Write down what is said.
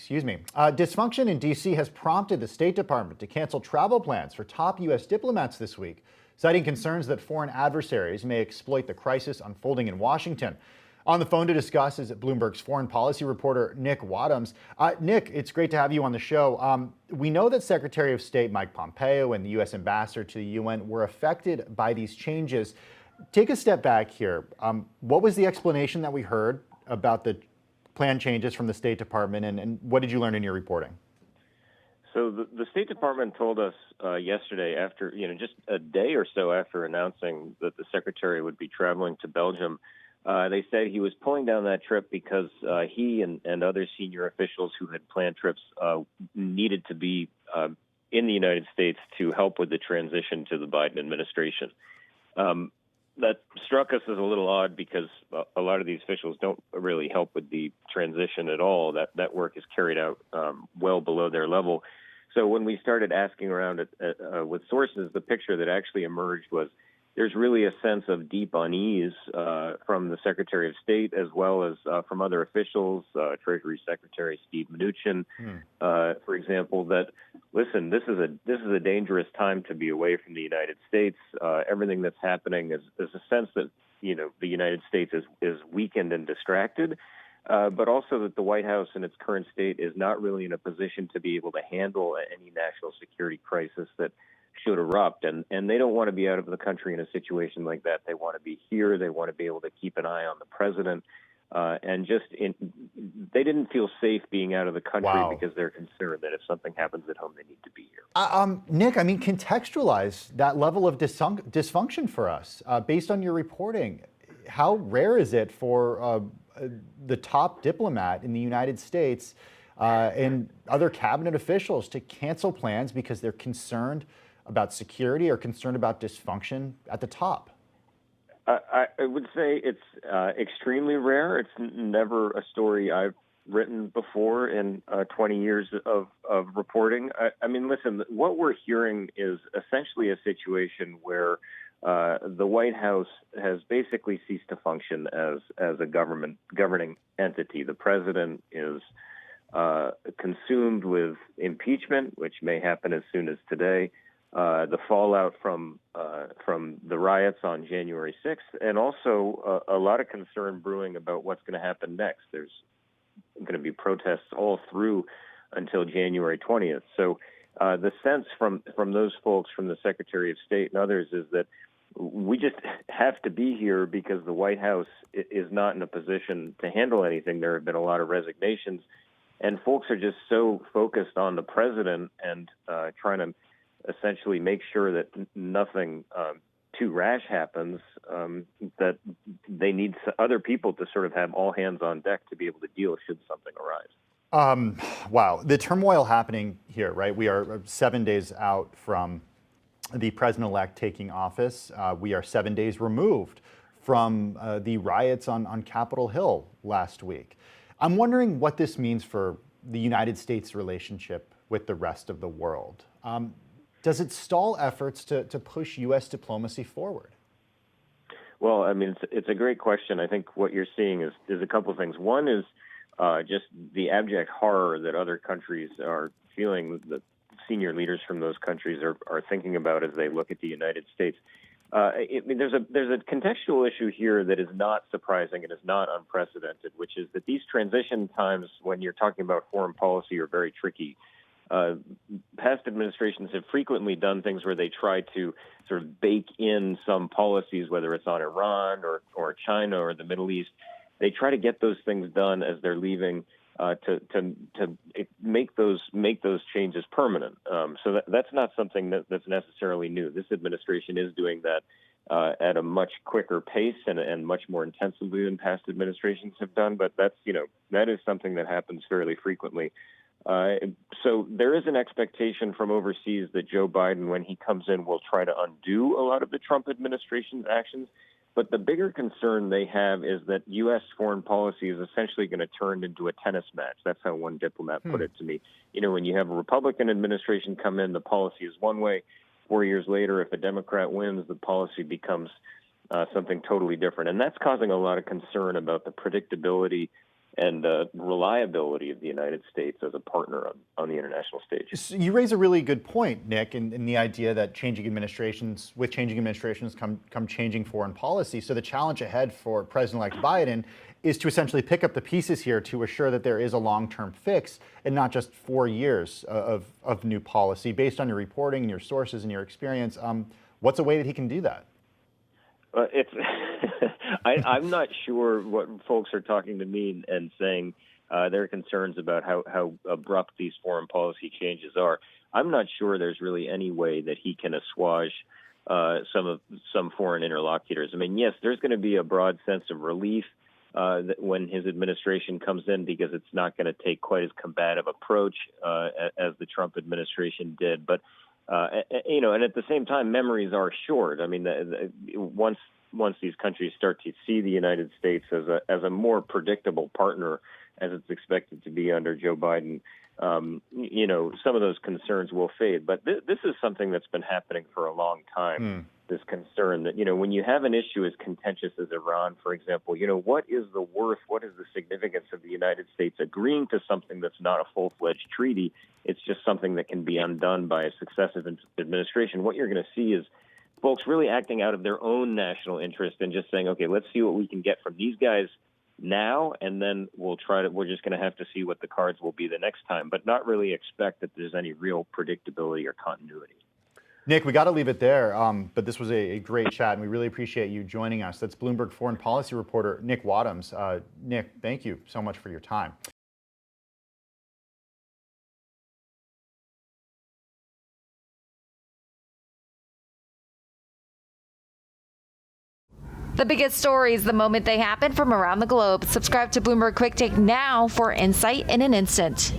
Excuse me. Dysfunction in D.C. has prompted the State Department to cancel travel plans for top U.S. diplomats this week, citing concerns that foreign adversaries may exploit the crisis unfolding in Washington. On the phone to discuss is Bloomberg's foreign policy reporter, Nick Wadhams. Nick, it's great to have you on the show. We know that Secretary of State Mike Pompeo and the U.S. ambassador to the UN were affected by these changes. Take a step back here. What was the explanation that we heard about the plan changes from the State Department, and what did you learn in your reporting? So the State Department told us yesterday, after just a day or so after announcing that the Secretary would be traveling to Belgium, they said he was pulling down that trip because he and other senior officials who had planned trips needed to be in the United States to help with the transition to the Biden administration. That struck us as a little odd because a lot of these officials don't really help with the transition at all. That work is carried out well below their level. So when we started asking around with sources, the picture that actually emerged was there's really a sense of deep unease from the Secretary of State as well as from other officials, Treasury Secretary Steve Mnuchin, for example, that, listen, this is a dangerous time to be away from the United States. Everything that's happening is a sense that, the United States is weakened and distracted, but also that the White House in its current state is not really in a position to be able to handle any national security crisis that should erupt, and they don't want to be out of the country in a situation like that. They want to be here. They want to be able to keep an eye on the president, they didn't feel safe being out of the country because they're concerned that if something happens at home, they need to be here. Nick, contextualize that level of dysfunction for us based on your reporting. How rare is it for the top diplomat in the United States and other cabinet officials to cancel plans because they're concerned about security or concerned about dysfunction at the top? I would say it's extremely rare. It's never a story I've written before in 20 years of reporting. Listen, what we're hearing is essentially a situation where the White House has basically ceased to function as a governing entity. The president is consumed with impeachment, which may happen as soon as today. The fallout from the riots on January 6th, and also a lot of concern brewing about what's going to happen next. There's going to be protests all through until January 20th. So the sense from those folks, from the Secretary of State and others, is that we just have to be here because the White House is not in a position to handle anything. There have been a lot of resignations, and folks are just so focused on the president and trying to essentially make sure that nothing too rash happens, that they need other people to sort of have all hands on deck to be able to deal should something arise. Wow. The turmoil happening here, right? We are 7 days out from the president-elect taking office. We are 7 days removed from the riots on Capitol Hill last week. I'm wondering what this means for the United States' relationship with the rest of the world. Does it stall efforts to push U.S. diplomacy forward? Well, it's a great question. I think what you're seeing is a couple of things. One is just the abject horror that other countries are feeling, that senior leaders from those countries are thinking about as they look at the United States. There's a contextual issue here that is not surprising and is not unprecedented, which is that these transition times, when you're talking about foreign policy, are very tricky. Past administrations have frequently done things where they try to sort of bake in some policies, whether it's on Iran or China or the Middle East. They try to get those things done as they're leaving to make those changes permanent. So that's not something that's necessarily new. This administration is doing that at a much quicker pace and much more intensively than past administrations have done. But that is something that happens fairly frequently. So there is an expectation from overseas that Joe Biden, when he comes in, will try to undo a lot of the Trump administration's actions. But the bigger concern they have is that U.S. foreign policy is essentially going to turn into a tennis match. That's how one diplomat put it to me. When you have a Republican administration come in, the policy is one way. 4 years later, if a Democrat wins, the policy becomes something totally different. And that's causing a lot of concern about the predictability and reliability of the United States as a partner on the international stage. So you raise a really good point, Nick, in the idea that changing administrations come changing foreign policy. So the challenge ahead for President-elect Biden is to essentially pick up the pieces here to assure that there is a long-term fix and not just 4 years of new policy. Based on your reporting and your sources and your experience, what's a way that he can do that? I'm not sure what folks are talking to me and saying their concerns about how abrupt these foreign policy changes are. I'm not sure there's really any way that he can assuage some foreign interlocutors. I mean, yes, there's going to be a broad sense of relief when his administration comes in, because it's not going to take quite as combative approach as the Trump administration did. But and at the same time, memories are short. I mean, once these countries start to see the United States as a more predictable partner, as it's expected to be under Joe Biden, some of those concerns will fade. But this is something that's been happening for a long time. This concern that, when you have an issue as contentious as Iran, for example, what is the worth, what is the significance of the United States agreeing to something that's not a full-fledged treaty? It's just something that can be undone by a successive administration. What you're going to see is folks really acting out of their own national interest and just saying, okay, let's see what we can get from these guys now, and then we're just going to have to see what the cards will be the next time, but not really expect that there's any real predictability or continuity. Nick, we got to leave it there, but this was a great chat, and we really appreciate you joining us. That's Bloomberg foreign policy reporter Nick Wadhams. Nick, thank you so much for your time. The biggest stories the moment they happen from around the globe. Subscribe to Bloomberg Quick Take now for insight in an instant.